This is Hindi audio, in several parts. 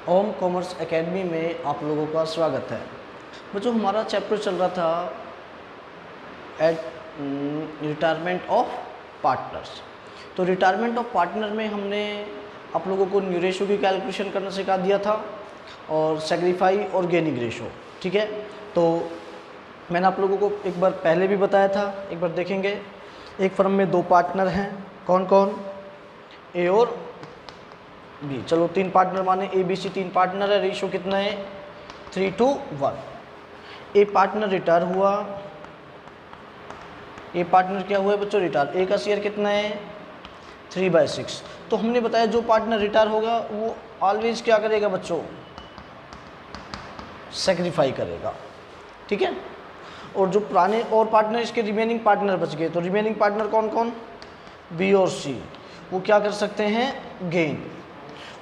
ओम कॉमर्स एकेडमी में आप लोगों का स्वागत है। बच्चों, हमारा चैप्टर चल रहा था रिटायरमेंट ऑफ पार्टनर्स। तो रिटायरमेंट ऑफ पार्टनर में हमने आप लोगों को न्यू रेशो की कैलकुलेशन करना सिखा दिया था और सैक्रिफाई और गेनिंग रेशो। ठीक है, तो मैंने आप लोगों को एक बार पहले भी बताया था, एक बार देखेंगे। एक फर्म में दो पार्टनर हैं, कौन कौन? ए और बी। चलो, तीन पार्टनर माने, ए बी सी तीन पार्टनर है। रेशो कितना है? 3:1। ए पार्टनर रिटायर हुआ, ए पार्टनर क्या हुआ है बच्चों? रिटायर। ए का शेयर कितना है? 3/6। तो हमने बताया जो पार्टनर रिटायर होगा वो ऑलवेज क्या करेगा बच्चों? सेक्रीफाई करेगा। ठीक है, और जो पुराने और पार्टनर, इसके रिमेनिंग पार्टनर बच गए, तो रिमेनिंग पार्टनर कौन कौन? बी और सी। वो क्या कर सकते हैं? गेन।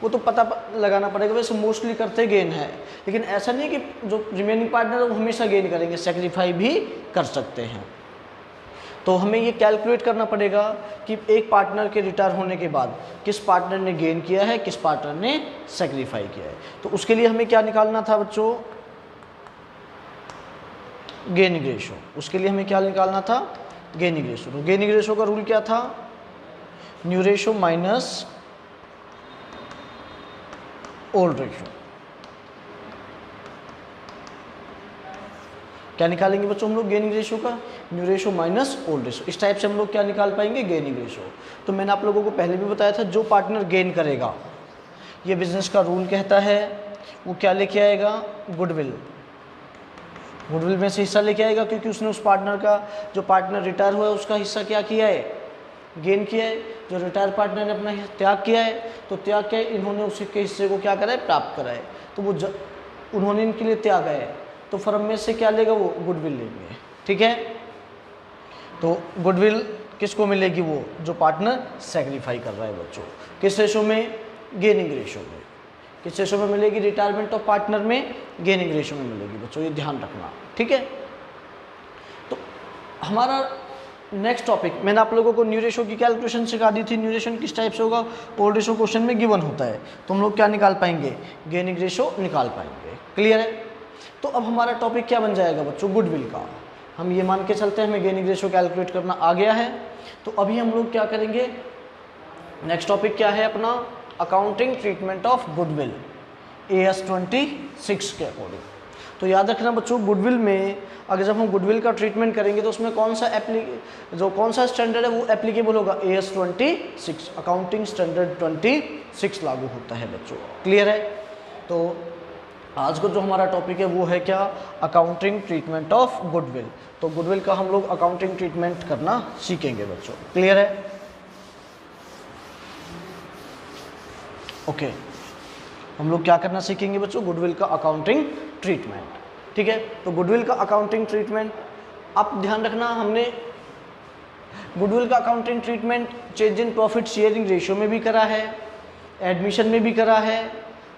वो तो पता लगाना पड़ेगा, वैसे मोस्टली करते गेन है, लेकिन ऐसा नहीं कि जो रिमेनिंग पार्टनर है वो हमेशा गेन करेंगे, सेक्रीफाई भी कर सकते हैं। तो हमें ये कैलकुलेट करना पड़ेगा कि एक पार्टनर के रिटायर होने के बाद किस पार्टनर ने गेन किया है, किस पार्टनर ने सेक्रीफाई किया है। तो उसके लिए हमें क्या निकालना था बच्चों? Gaining ratio. उसके लिए हमें क्या निकालना था? Gaining ratio. तो गेनिंग रेशो का रूल क्या था? New ratio minus old ratio. क्या निकालेंगे बच्चों हम लोग गेनिंग रेशो का? New ratio minus old ratio. इस टाइप से हम लोग क्या निकाल पाएंगे? Gaining ratio. तो मैंने आप लोगों को पहले भी बताया था, जो पार्टनर गेन करेगा, ये बिजनेस का रूल कहता है, वो क्या लेके आएगा? गुडविल। गुडविल में से हिस्सा लेके आएगा, क्योंकि उसने उस पार्टनर का, जो पार्टनर रिटायर हुआ है उसका हिस्सा क्या किया है? गेन किया है। जो रिटायर पार्टनर ने अपना त्याग किया है, तो त्याग किया है, इन्होंने उसी के हिस्से को क्या करा है? प्राप्त करा है। तो वो उन्होंने इनके लिए त्याग है, तो फर्म में से क्या लेगा? वो गुडविल लेंगे। ठीक है, तो गुडविल किसको मिलेगी? वो जो पार्टनर सेक्रीफाई कर रहा है बच्चों। किस रेशो में? गेनिंग रेशो में। किस रेशो में मिलेगी? रिटायरमेंट ऑफ पार्टनर में गेनिंग रेशो में मिलेगी बच्चों, ये ध्यान रखना। ठीक है, तो हमारा नेक्स्ट टॉपिक, मैंने आप लोगों को न्यू रेशो की कैलकुलेशन सिखा दी थी। न्यू रेशो किस टाइप से होगा? ओल्ड रेशो क्वेश्चन में गिवन होता है, तो हम लोग क्या निकाल पाएंगे? गेनिंग रेशो निकाल पाएंगे। क्लियर है? तो अब हमारा टॉपिक क्या बन जाएगा बच्चों? गुडविल का। हम ये मान के चलते हैं हमें गेनिंग रेशो कैलकुलेट करना आ गया है। तो अभी हम लोग क्या करेंगे? नेक्स्ट टॉपिक क्या है अपना? Accounting treatment of goodwill, AS 26 के अकॉर्डिंग। तो याद रखना बच्चों, गुडविल में अगर जब हम गुडविल का ट्रीटमेंट करेंगे तो उसमें कौन सा स्टैंडर्ड है वो एप्लीकेबल होगा? AS 26, अकाउंटिंग स्टैंडर्ड 26 लागू होता है बच्चों। क्लियर है? तो आज का जो हमारा टॉपिक है वो है क्या? Accounting treatment of goodwill. तो गुडविल का हम लोग अकाउंटिंग ट्रीटमेंट करना सीखेंगे बच्चों। क्लियर है? ओके, हम लोग क्या करना सीखेंगे बच्चों? गुडविल का अकाउंटिंग ट्रीटमेंट। ठीक है, तो गुडविल का अकाउंटिंग ट्रीटमेंट, आप ध्यान रखना, हमने गुडविल का accounting treatment change in profit sharing ratio में भी करा है, एडमिशन में भी करा है,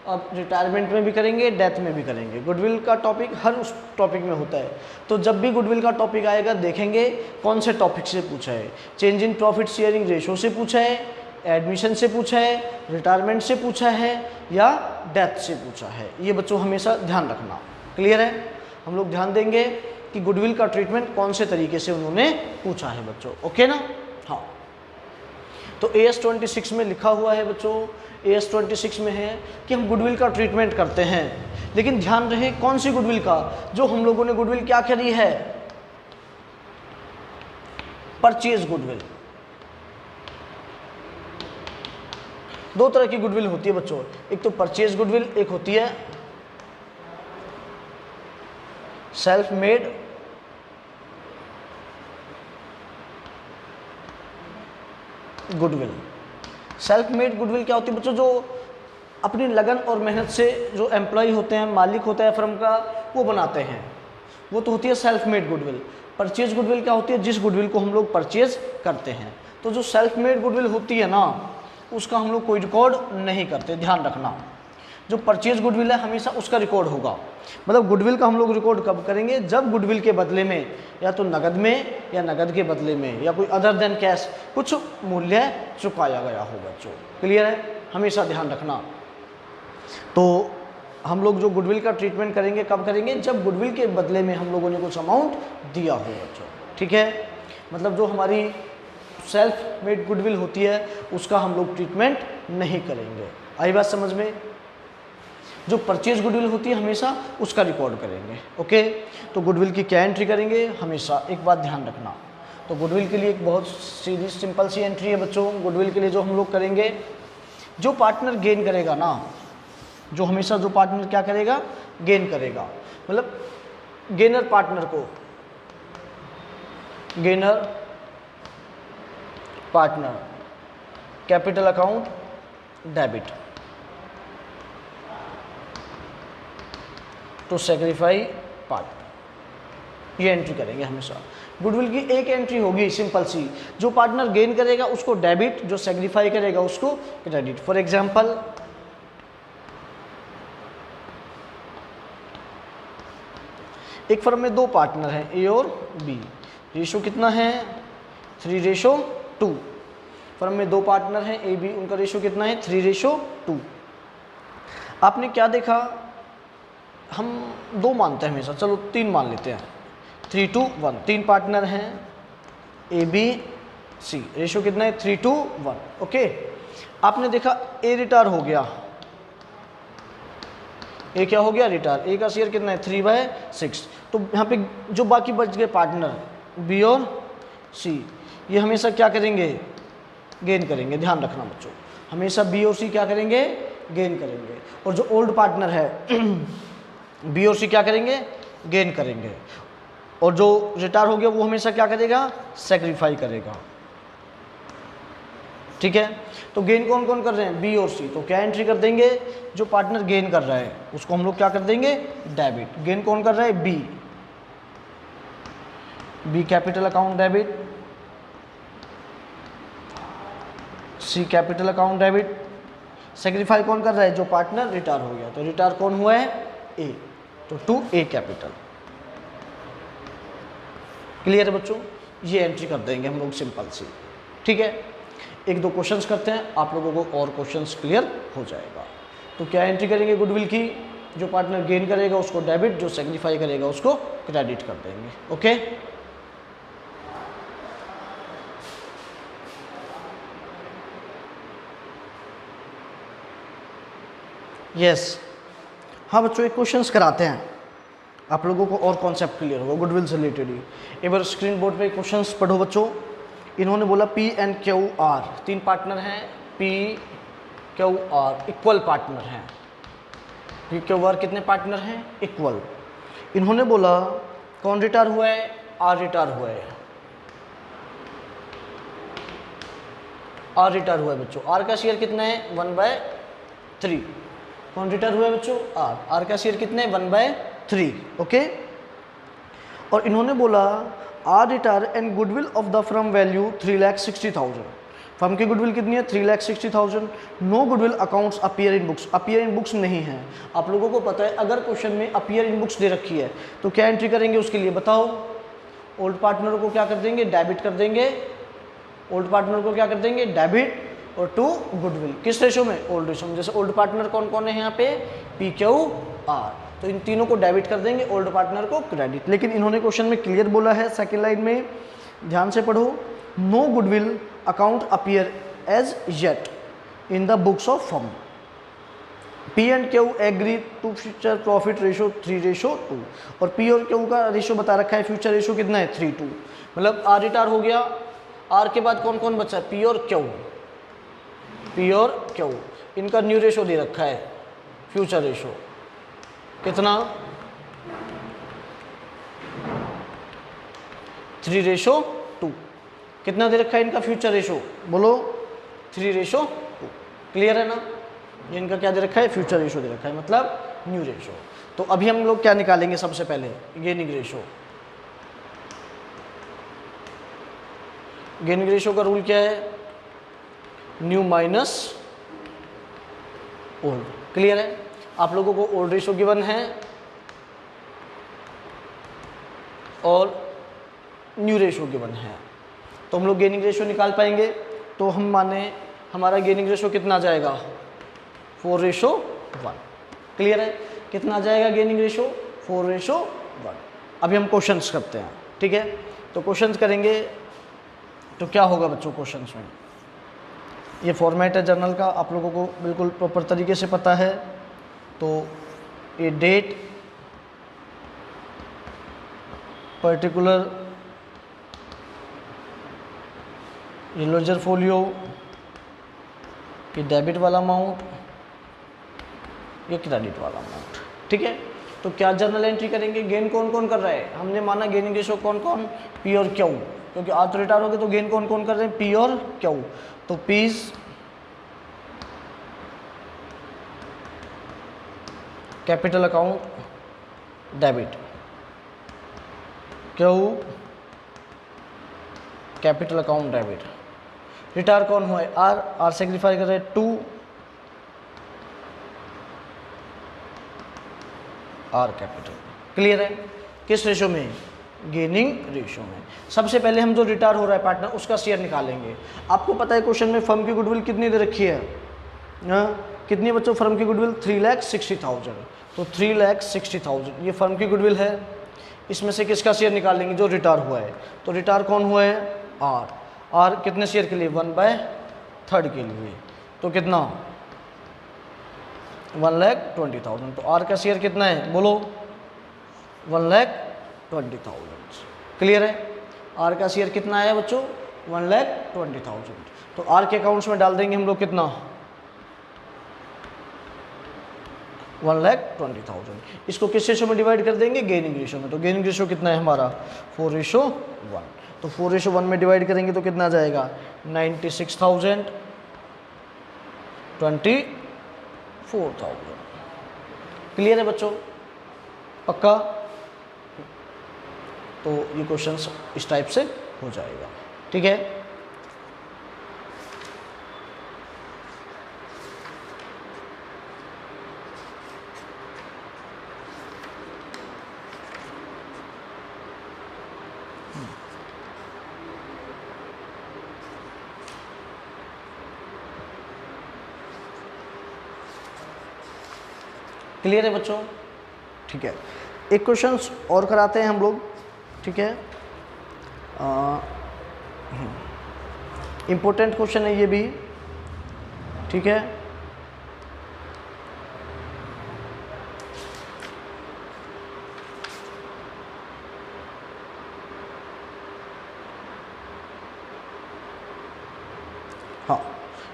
अब रिटायरमेंट में भी करेंगे, डेथ में भी करेंगे। गुडविल का टॉपिक हर उस टॉपिक में होता है। तो जब भी गुडविल का टॉपिक आएगा देखेंगे कौन से टॉपिक से पूछा है। Change in profit sharing ratio से पूछा है, एडमिशन से पूछा है, रिटायरमेंट से पूछा है, या डेथ से पूछा है। ये बच्चों हमेशा ध्यान रखना। क्लियर है? हम लोग ध्यान देंगे कि गुडविल का ट्रीटमेंट कौन से तरीके से उन्होंने पूछा है बच्चों। ओके ना? हाँ, तो AS 26 में लिखा हुआ है बच्चों, AS 26 में है कि हम गुडविल का ट्रीटमेंट करते हैं, लेकिन ध्यान रहे कौन सी गुडविल का? जो हम लोगों ने गुडविल क्या करी है? Purchase goodwill. दो तरह की गुडविल होती है बच्चों, एक तो परचेज गुडविल, एक होती है self made goodwill. Self made goodwill क्या होती है बच्चों? जो अपनी लगन और मेहनत से जो एम्प्लॉय होते हैं, मालिक होता है फर्म का, वो बनाते हैं, वो तो होती है self made goodwill. Purchase goodwill क्या होती है? जिस गुडविल को हम लोग परचेज करते हैं। तो जो सेल्फ मेड गुडविल होती है ना, उसका हम लोग कोई रिकॉर्ड नहीं करते, ध्यान रखना। जो परचेज गुडविल है हमेशा उसका रिकॉर्ड होगा। मतलब गुडविल का हम लोग रिकॉर्ड कब करेंगे? जब गुडविल के बदले में या तो नगद में या नगद के बदले में या कोई अदर देन कैश कुछ मूल्य चुकाया गया हो बच्चों। क्लियर है? हमेशा ध्यान रखना। तो हम लोग जो गुडविल का ट्रीटमेंट करेंगे कब करेंगे, जब गुडविल के बदले में हम लोगों ने कुछ अमाउंट दिया हो बच्चों, ठीक है। मतलब जो हमारी सेल्फ मेड गुडविल होती है उसका हम लोग ट्रीटमेंट नहीं करेंगे। आई बात समझ में। जो परचेज गुडविल होती है हमेशा उसका रिकॉर्ड करेंगे। ओके, तो गुडविल की क्या एंट्री करेंगे, हमेशा एक बात ध्यान रखना। तो गुडविल के लिए एक बहुत सीधी सिंपल सी एंट्री है बच्चों। गुडविल के लिए जो हम लोग करेंगे, जो पार्टनर गेन करेगा ना, जो हमेशा जो पार्टनर क्या करेगा, गेन करेगा, मतलब गेनर पार्टनर को, gainer partner capital account debit to sacrifice part, ये एंट्री करेंगे हमेशा। गुडविल की एक एंट्री होगी सिंपल सी, जो पार्टनर गेन करेगा उसको डेबिट, जो सेक्रीफाई करेगा उसको क्रेडिट। फॉर एग्जांपल एक फर्म में दो पार्टनर हैं ए और बी, रेशो कितना है 3:2। फर्म में दो पार्टनर हैं ए बी, उनका रेशो कितना है 3:2। आपने क्या देखा, हम दो मानते हैं हमेशा, चलो 3 मान लेते हैं, 3:1। 3 पार्टनर हैं ए बी सी, रेशो कितना है 3:1। ओके, आपने देखा ए रिटायर हो गया, ए क्या हो गया, रिटायर। ए का शेयर कितना है 3/6। तो यहाँ पे जो बाकी बच गए पार्टनर बी और सी, ये हमेशा क्या करेंगे, गेन करेंगे। ध्यान रखना बच्चों, हमेशा बी और सी क्या करेंगे, गेन करेंगे। और जो ओल्ड पार्टनर है बी और सी क्या करेंगे, गेन करेंगे। और जो रिटायर हो गया वो हमेशा क्या करेगा, सेक्रीफाई करेगा, ठीक है। तो गेन कौन कौन कर रहे हैं, बी और सी, तो क्या एंट्री कर देंगे, जो पार्टनर गेन कर रहा है उसको हम लोग क्या कर देंगे, डेबिट। गेन कौन कर रहा है, B, B capital account debit, C capital account debit. Sacrifice कौन कर रहा है, जो पार्टनर रिटायर हो गया, तो रिटायर कौन हुआ है, ए, तो टू ए कैपिटल। क्लियर है बच्चों, ये एंट्री कर देंगे हम लोग सिंपल सी, ठीक है। एक दो क्वेश्चंस करते हैं, आप लोगों को और क्वेश्चंस क्लियर हो जाएगा। तो क्या एंट्री करेंगे गुडविल की, जो पार्टनर गेन करेगा उसको डेबिट, जो सेक्रीफाई करेगा उसको क्रेडिट कर देंगे। Okay, yes. हाँ बच्चों, एक क्वेश्चंस कराते हैं, आप लोगों को और कॉन्सेप्ट क्लियर होगा गुडविल से रिलेटेड ही। एक बार स्क्रीन बोर्ड पे क्वेश्चंस पढ़ो बच्चों। इन्होंने बोला P and Q R, 3 partner हैं, P Q R equal partner हैं। पी क्यू आर कितने पार्टनर हैं, इक्वल। इन्होंने बोला कौन रिटायर हुआ है, आर रिटायर हुआ है, आर रिटायर हुआ है बच्चों। आर का शेयर कितना है 1/3। कौन रिटायर हुआ है बच्चों, आर, आर का शेयर कितना है 1/3। ओके, और इन्होंने बोला R retire and goodwill of the firm value 3,60,000। Firm की गुडविल कितनी है 3,60,000। No goodwill accounts appear in books, appear in books नहीं है। आप लोगों को पता है अगर क्वेश्चन में अपीयर इन बुक्स दे रखी है तो क्या एंट्री करेंगे उसके लिए, बताओ। ओल्ड पार्टनर को क्या कर देंगे, डेबिट कर देंगे। ओल्ड पार्टनर को क्या कर देंगे, डेबिट, और टू गुडविल किस रेशो में, ओल्ड रेशो में। जैसे ओल्ड पार्टनर कौन कौन है यहाँ पे, पी क्यू आर, तो इन तीनों को डेबिट कर देंगे, ओल्ड पार्टनर को क्रेडिट। लेकिन इन्होंने क्वेश्चन में क्लियर बोला है सेकंड लाइन में, ध्यान से पढ़ो, no goodwill account appear as yet in the books of firm. P and Q agree to future profit ratio 3:2, और पी और क्यू का रेशो बता रखा है, फ्यूचर रेशो कितना है 3:2। मतलब आर रिटायर हो गया, आर के बाद कौन कौन बचा है, पी और क्यू, पी और क्यू, इनका न्यू रेशो दे रखा है फ्यूचर रेशो कितना 3:2। कितना दे रखा है इनका फ्यूचर रेशो, बोलो 3:2। क्लियर है ना, ये इनका क्या दे रखा है, फ्यूचर रेशो दे रखा है, मतलब न्यू रेशो। तो अभी हम लोग क्या निकालेंगे, सबसे पहले गेनिंग रेशो। गेनिंग रेशो का रूल क्या है, न्यू माइनस ओल्ड। क्लियर है, आप लोगों को ओल्ड रेशो गिवन है और न्यू रेशो गिवन है, तो हम लोग गेनिंग रेशो निकाल पाएंगे। तो हम माने हमारा गेनिंग रेशो कितना आ जाएगा 4:2, 1। क्लियर है? कितना आ जाएगा गेनिंग रेशो? 4:1। अभी हम क्वेश्चंस करते हैं, ठीक है? तो क्वेश्चंस करेंगे तो क्या होगा बच्चों क्वेश्चंस में? ये फॉर्मेट है जर्नल का, आप लोगों को बिल्कुल प्रॉपर तरीके से पता है। तो ये डेट, पर्टिकुलर, ये लेजर फोलियो, ये डेबिट वाला अमाउंट, ये क्रेडिट वाला अमाउंट, ठीक है? तो क्या जर्नल एंट्री करेंगे? गेन कौन कौन कर रहा है? हमने माना गेनिंग रेशो कौन कौन? पी और क्यू, क्योंकि आज तो रिटायर हो गए, तो गेन कौन कौन कर रहे हैं? पी और क्यू। तो P's capital account debit, Q capital account debit. Retire कौन हुआ है? आर, आर सेक्रीफाई कर रहे हैं 2 आर कैपिटल। क्लियर है? किस रेशो में? गेनिंग रेशो में। सबसे पहले हम जो रिटायर हो रहा है पार्टनर, उसका शेयर निकालेंगे। आपको पता है क्वेश्चन में फर्म की गुडविल कितनी दे रखी है? कितनी बच्चों फर्म की गुडविल? 3,60,000। तो 3,60,000 ये फर्म की गुडविल है। इसमें से किसका शेयर निकालेंगे? जो रिटायर हुआ है। तो रिटायर कौन हुआ है? आर। आर कितने शेयर के लिए? 1/3 के लिए। तो कितना? 1,20,000। तो आर का शेयर कितना है? बोलो। 1,20,000। क्लियर है? आर का शेयर कितना है बच्चों? 1,20,000। तो आर के अकाउंट्स में डाल देंगे हम लोग कितना? 1,20,000। इसको किस रेशो में डिवाइड कर देंगे? गेनिंग रेशो में। तो गेनिंग रेशो कितना है हमारा? 4:1। तो 4:1 में डिवाइड करेंगे तो कितना जाएगा? 96,000, 24,000। क्लियर है बच्चों? पक्का? तो ये क्वेश्चन इस टाइप से हो जाएगा, ठीक है? क्लियर है बच्चों? ठीक है, एक क्वेश्चन और कराते हैं हम लोग, ठीक है? इम्पोर्टेंट क्वेश्चन है ये भी, ठीक है? हाँ,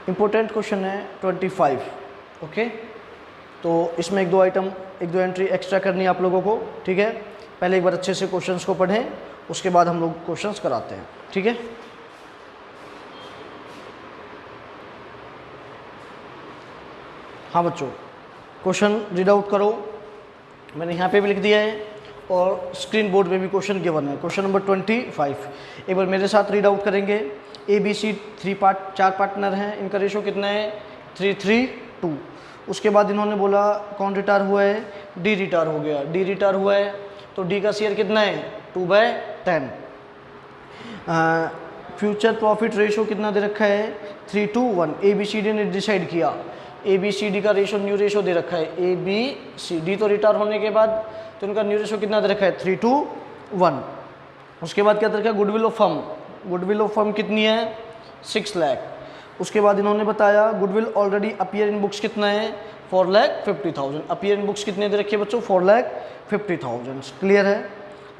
इम्पोर्टेंट क्वेश्चन है 25, ओके? तो इसमें एक दो एंट्री एक्स्ट्रा करनी है आप लोगों को, ठीक है? पहले एक बार अच्छे से क्वेश्चंस को पढ़ें, उसके बाद हम लोग क्वेश्चंस कराते हैं, ठीक है? हाँ बच्चों, क्वेश्चन रीड आउट करो। मैंने यहाँ पे भी लिख दिया है और स्क्रीन बोर्ड पे भी क्वेश्चन गिवन है। क्वेश्चन नंबर 25, एक बार मेरे साथ रीड आउट करेंगे। ABC 4 पार्टनर हैं, इनका रेशो कितना है? 3:3:2। उसके बाद इन्होंने बोला कौन रिटायर हुआ है? डी रिटायर हो गया। डी रिटायर हुआ है तो डी का शेयर कितना है? 2/10। फ्यूचर प्रॉफिट रेशो कितना दे रखा है? 3:1। ABCD ने डिसाइड किया। ABCD का रेशो न्यू रेशो दे रखा है। ABCD तो रिटायर होने के बाद तो इनका न्यू रेशो कितना दे रखा है? 3:1। उसके बाद क्या दे रखा है? Goodwill of firm. Goodwill of firm कितनी है? 6 लाख। उसके बाद इन्होंने बताया goodwill already appear in books कितना है? 4,50,000। अपीयर इन बुक्स कितने दे रखे बच्चों? 4,50,000। क्लियर है?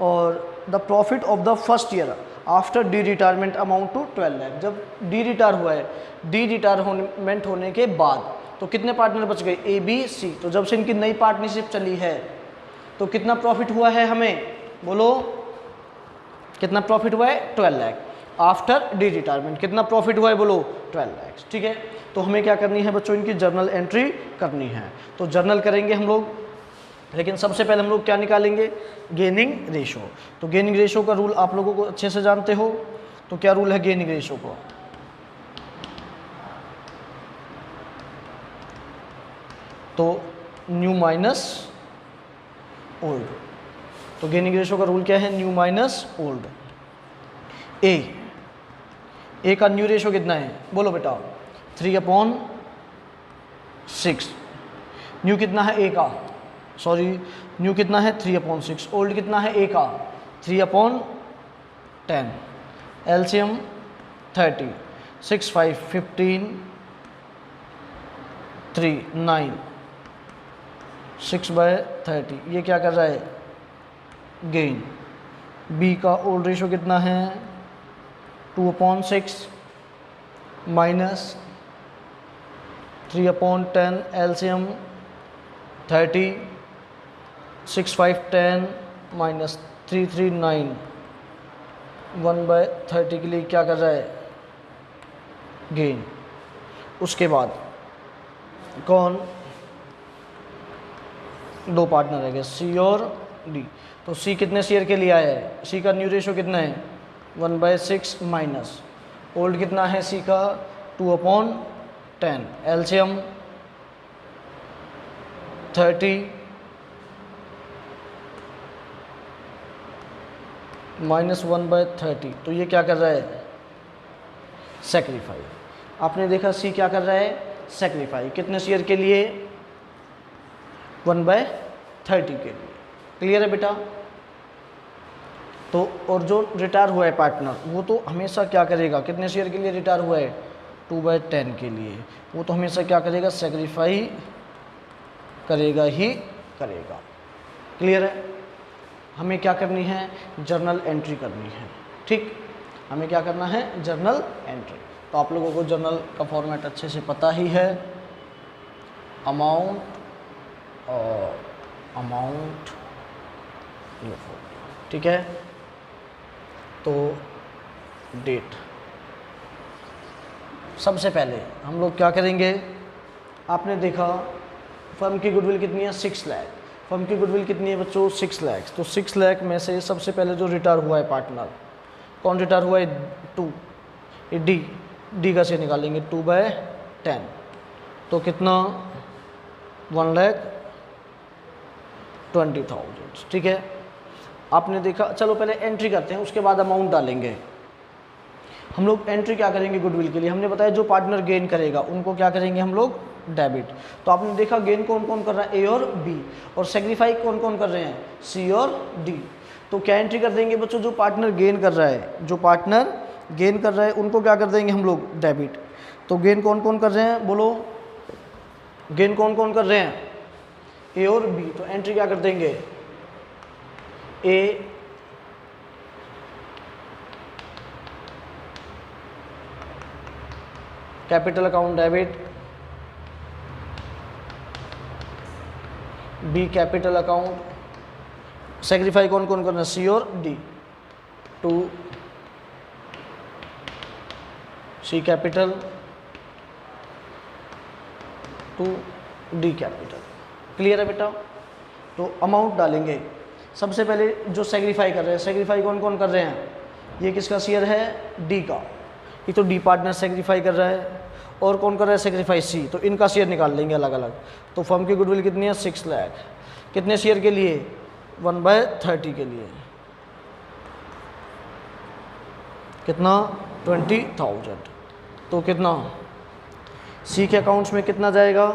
और the profit of the first year after the retirement amount to 12 lakh. जब डी रिटायर हुआ है, डी रिटायरमेंट होने के बाद तो कितने पार्टनर बच गए? ABC। तो जब से इनकी नई पार्टनरशिप चली है तो कितना प्रॉफिट हुआ है हमें? बोलो, कितना प्रॉफिट हुआ है? 12 लाख। आफ्टर डी रिटायरमेंट कितना प्रॉफिट हुआ है? बोलो, 12 लाख। ठीक है, तो हमें क्या करनी है बच्चों? इनकी जर्नल एंट्री करनी है। तो जर्नल करेंगे हम लोग, लेकिन सबसे पहले हम लोग क्या निकालेंगे? Gaining ratio. तो गेनिंग रेशो का रूल आप लोगों को अच्छे से जानते हो। तो क्या रूल है गेनिंग रेशो को? तो न्यू माइनस ओल्ड। तो गेनिंग रेशो का रूल क्या है? New minus old. ए का न्यू रेशो कितना है? बोलो बेटा, 3/6। न्यू कितना है ए का, सॉरी न्यू कितना है 3/6, ओल्ड कितना है ए का 3/10, एलसीएम 30, 6 5 15 3 9, 6/30, ये क्या कर रहा है गेन। बी का ओल्ड रेशो कितना है 2/6 माइनस 3/10, एलसीएम 30, 6 5 10 माइनस 3 3 9, 1/30 के लिए क्या कर रहा है गेन। उसके बाद कौन, दो पार्टनर है सी और डी। तो सी कितने शेयर के लिए आया है, सी का न्यू रेशो कितना है 1/6 माइनस ओल्ड कितना है सी का 2/10, एलसीएम 30 माइनस 1/30, तो ये क्या कर रहा है सेक्रीफाई। आपने देखा सी क्या कर रहा है सेक्रीफाई, कितने शेयर के लिए 1/30 के लिए। क्लियर है बेटा। तो और जो रिटायर हुआ है पार्टनर वो तो हमेशा क्या करेगा, कितने शेयर के लिए रिटायर हुआ है 2/10 के लिए, वो तो हमेशा क्या करेगा सेक्रीफाई करेगा ही करेगा। क्लियर है। हमें क्या करनी है जर्नल एंट्री करनी है, ठीक, हमें क्या करना है जर्नल एंट्री। तो आप लोगों को जर्नल का फॉर्मेट अच्छे से पता ही है, अमाउंट और अमाउंट, ठीक है। तो डेट, सबसे पहले हम लोग क्या करेंगे, आपने देखा फर्म की गुडविल कितनी है 6 लाख, फर्म की गुडविल कितनी है बच्चों 6 लाख। तो 6 लाख में से सबसे पहले जो रिटायर हुआ है पार्टनर, कौन रिटायर हुआ है 2, ये डी का से निकालेंगे 2/10, तो कितना 1,20,000, ठीक है। आपने देखा, चलो पहले एंट्री करते हैं उसके बाद अमाउंट डालेंगे। हम लोग एंट्री क्या करेंगे गुडविल के लिए, हमने बताया जो पार्टनर गेन करेगा उनको क्या करेंगे हम लोग डेबिट। तो आपने देखा गेन कौन कौन कर रहा है ए और बी, और सेग्रीफाई कौन कौन कर रहे हैं सी और डी। तो क्या एंट्री कर देंगे बच्चों, जो पार्टनर गेन कर रहा है, जो पार्टनर गेन कर रहा है उनको क्या कर देंगे हम लोग डेबिट। तो गेन कौन कौन कर रहे हैं बोलो, गेन कौन कौन कर रहे हैं ए और बी, तो एंट्री क्या कर देंगे A capital account debit, B capital account, sacrifice कौन कौन करना है सी और D, 2 C capital 2 D capital. Clear है बेटा। तो अमाउंट डालेंगे, सबसे पहले जो सेग्रीफाई कर रहे हैं, सेग्रीफाई कौन कौन कर रहे हैं, ये किसका शेयर है डी का, ये तो डी पार्टनर सेग्रीफाई कर रहा है, और कौन कर रहा है सेग्रीफाई सी, तो इनका शेयर निकाल लेंगे अलग अलग। तो फर्म की गुडविल कितनी है 6 लाख, कितने शेयर के लिए 1/30 के लिए, कितना 20,000, तो कितना सी के अकाउंट्स में कितना जाएगा,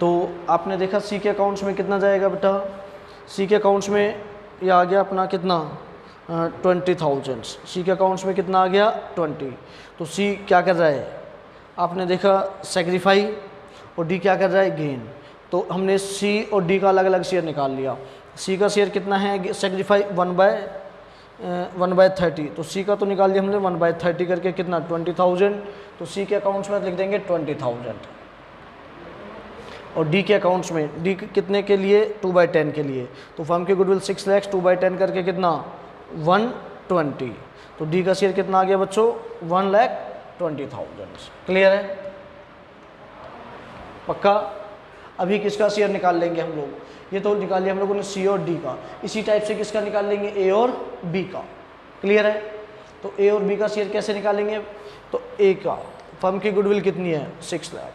तो आपने देखा सी के अकाउंट्स में कितना जाएगा बेटा, सी के अकाउंट्स में ये आ गया अपना कितना 20,000, सी के अकाउंट्स में कितना आ गया 20। तो सी क्या कर रहा है, आपने देखा सेग्रीफाई, और डी क्या कर रहा है गेन। तो हमने सी और डी का अलग अलग शेयर निकाल लिया। सी का शेयर कितना है सेग्रीफाई 1/30, तो सी का तो निकाल दिया हमने 1/30 करके कितना 20,000, तो सी के अकाउंट्स में लिख देंगे 20,000, और डी के अकाउंट्स में डी कितने के लिए 2/10 के लिए, तो फर्म की गुडविल 6 लाख 2/10 करके कितना 120, तो डी का शेयर कितना आ गया बच्चों 1,20,000। क्लियर है पक्का। अभी किसका शेयर निकाल लेंगे हम लोग, ये तो निकाल लिया हम लोगों ने सी और डी का, इसी टाइप से किसका निकाल लेंगे ए और बी का। क्लियर है। तो ए और बी का शेयर कैसे निकालेंगे, तो ए का फर्म की गुडविल कितनी है 6 लाख,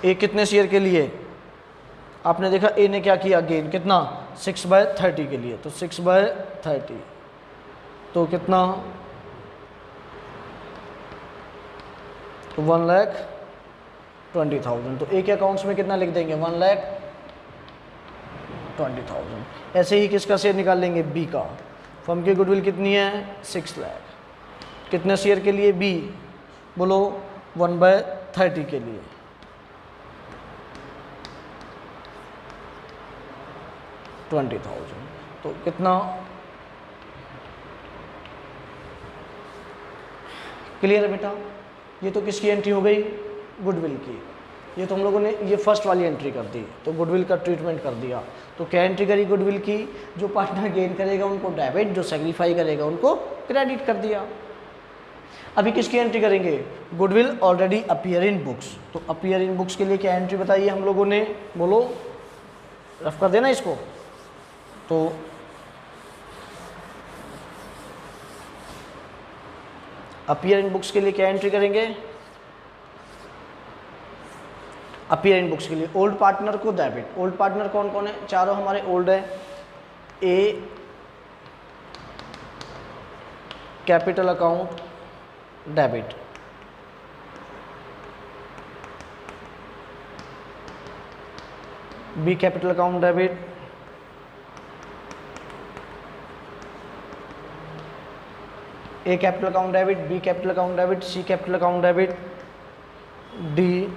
ए कितने शेयर के लिए, आपने देखा ए ने क्या किया गेन कितना 6/30 के लिए, तो 6/30 तो कितना 1,20,000 20,000। तो ए के अकाउंट्स में कितना लिख देंगे 1,20,000। ऐसे ही किसका शेयर निकाल लेंगे बी का। फर्म की गुडविल कितनी है 6 लाख। कितने शेयर के लिए बी बोलो 1/30 के लिए। $20,000 तो कितना क्लियर है बेटा। ये तो किसकी एंट्री हो गई गुडविल की। ये तो हम लोगों ने ये फर्स्ट वाली एंट्री कर दी तो गुडविल का ट्रीटमेंट कर दिया। तो क्या एंट्री करी गुडविल की, जो पार्टनर गेन करेगा उनको डेबिट, जो सेग्रीफाई करेगा उनको क्रेडिट कर दिया। अभी किसकी एंट्री करेंगे goodwill already appear in books. तो अपीयर इन बुक्स के लिए क्या एंट्री बताई हम लोगों ने बोलो, रफ कर देना इसको। तो अपीयर इन बुक्स के लिए क्या एंट्री करेंगे, अपीयर इन बुक्स के लिए ओल्ड पार्टनर को डेबिट। ओल्ड पार्टनर कौन कौन है, चारों हमारे ओल्ड है। A capital account debit, B capital account debit, A capital account debit, B capital account debit, C capital account debit, D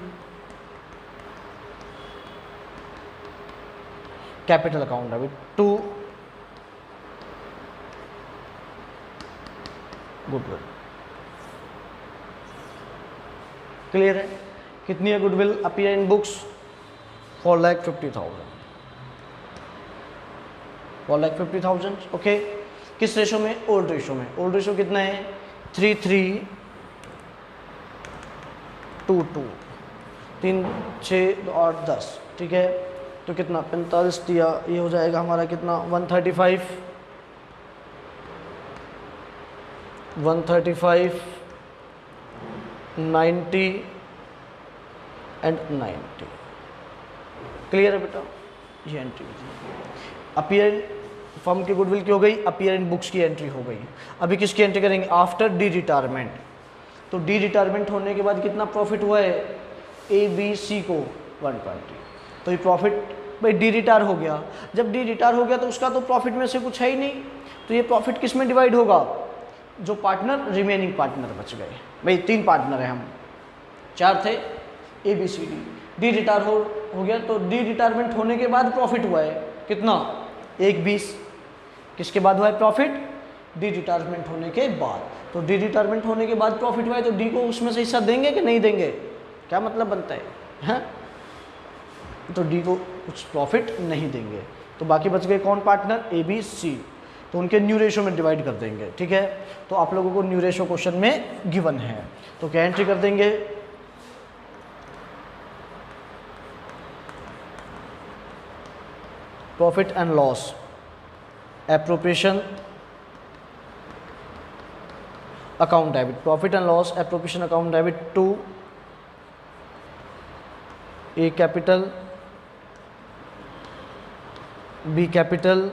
capital account debit to goodwill. Clear है। कितनी है goodwill appear in books 4,50,000। 4,50,000 okay. किस रेशो में, ओल्ड रेशो में। ओल्ड रेशो कितना है 3,3,2,2, 3, 6, 8, 10 ठीक है। तो कितना 45 दिया, ये हो जाएगा हमारा कितना 135, 90 एंड 90। क्लियर है बेटा। ये एंट्री अपीयर फर्म की गुडविल की हो गई, अपीयर इन बुक्स की एंट्री हो गई। अभी किसकी एंट्री करेंगे आफ्टर डी रिटायरमेंट। तो डी रिटायरमेंट होने के बाद कितना प्रॉफिट हुआ है ए बी सी को 120। तो ये प्रॉफिट भाई डी रिटायर हो गया। जब डी रिटायर हो गया तो उसका तो प्रॉफिट में से कुछ है ही नहीं। तो ये प्रॉफिट किस में डिवाइड होगा, जो पार्टनर रिमेनिंग पार्टनर बच गए। भाई 3 पार्टनर हैं हम, 4 थे A B C D retire हो गया। तो डी रिटायरमेंट होने के बाद प्रॉफिट हुआ है कितना 1,20। किसके बाद हुआ है प्रॉफिट, डी रिटायरमेंट होने के बाद। तो डी रिटायरमेंट होने के बाद प्रॉफिट हुआ है तो डी को उसमें से हिस्सा देंगे कि नहीं देंगे, क्या मतलब बनता है हैं? तो डी को कुछ प्रॉफिट नहीं देंगे। तो बाकी बच गए कौन पार्टनर ए बी सी। तो उनके न्यू रेशो में डिवाइड कर देंगे ठीक है। तो आप लोगों को न्यू रेशो क्वेश्चन में गिवन है। तो क्या एंट्री कर देंगे profit and loss appropriation account debit, profit and loss appropriation account debit to A capital B capital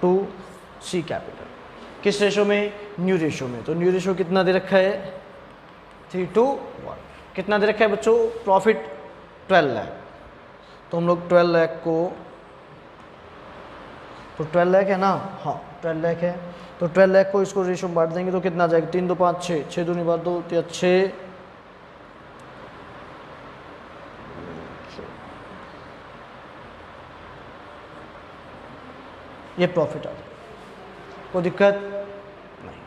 to C capital. किस रेशो में, न्यू रेशो में। तो न्यू रेशो कितना दे रखा है 3:1। कितना दे रखा है बच्चों प्रॉफिट 12 लाख। तो हम लोग 12 लाख को, तो 12 लाख है ना, हाँ 12 लाख है। तो 12 लाख को इसको रेशो बांट देंगे तो कितना आ जाएगा 3 2 5 6, 6 दूनी बार 2 6, ये प्रॉफिट आ जाएगा, कोई दिक्कत नहीं।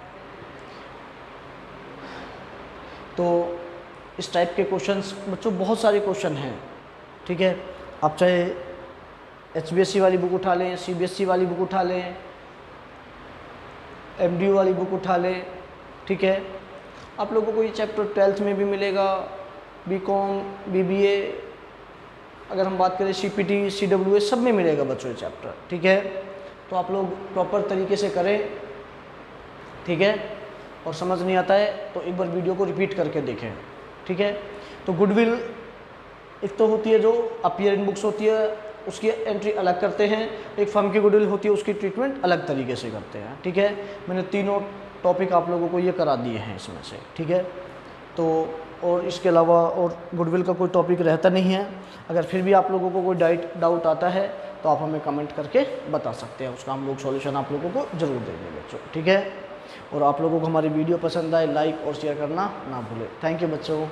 तो इस टाइप के क्वेश्चंस बच्चों बहुत सारे क्वेश्चन हैं ठीक है। आप चाहे HBSC वाली बुक उठा लें, CBSC वाली बुक उठा लें, MDU वाली बुक उठा लें ठीक है। आप लोगों को ये चैप्टर 12th में भी मिलेगा, BCom BBA, अगर हम बात करें CPT CWA सब में मिलेगा बच्चों ये चैप्टर ठीक है। तो आप लोग प्रॉपर तरीके से करें ठीक है। और समझ नहीं आता है तो एक बार वीडियो को रिपीट करके देखें ठीक है। तो गुडविल एक तो होती है जो अपीयर इन बुक्स होती है, उसकी एंट्री अलग करते हैं। एक फर्म की गुडविल होती है, उसकी ट्रीटमेंट अलग तरीके से करते हैं ठीक है। मैंने तीनों टॉपिक आप लोगों को ये करा दिए हैं इसमें से ठीक है। तो और इसके अलावा और गुडविल का कोई टॉपिक रहता नहीं है। अगर फिर भी आप लोगों को कोई डाउट आता है तो आप हमें कमेंट करके बता सकते हैं, उसका हम लोग सॉल्यूशन आप लोगों को ज़रूर देंगे बच्चों, ठीक है। और आप लोगों को हमारी वीडियो पसंद आए लाइक और शेयर करना ना भूलें। थैंक यू बच्चों।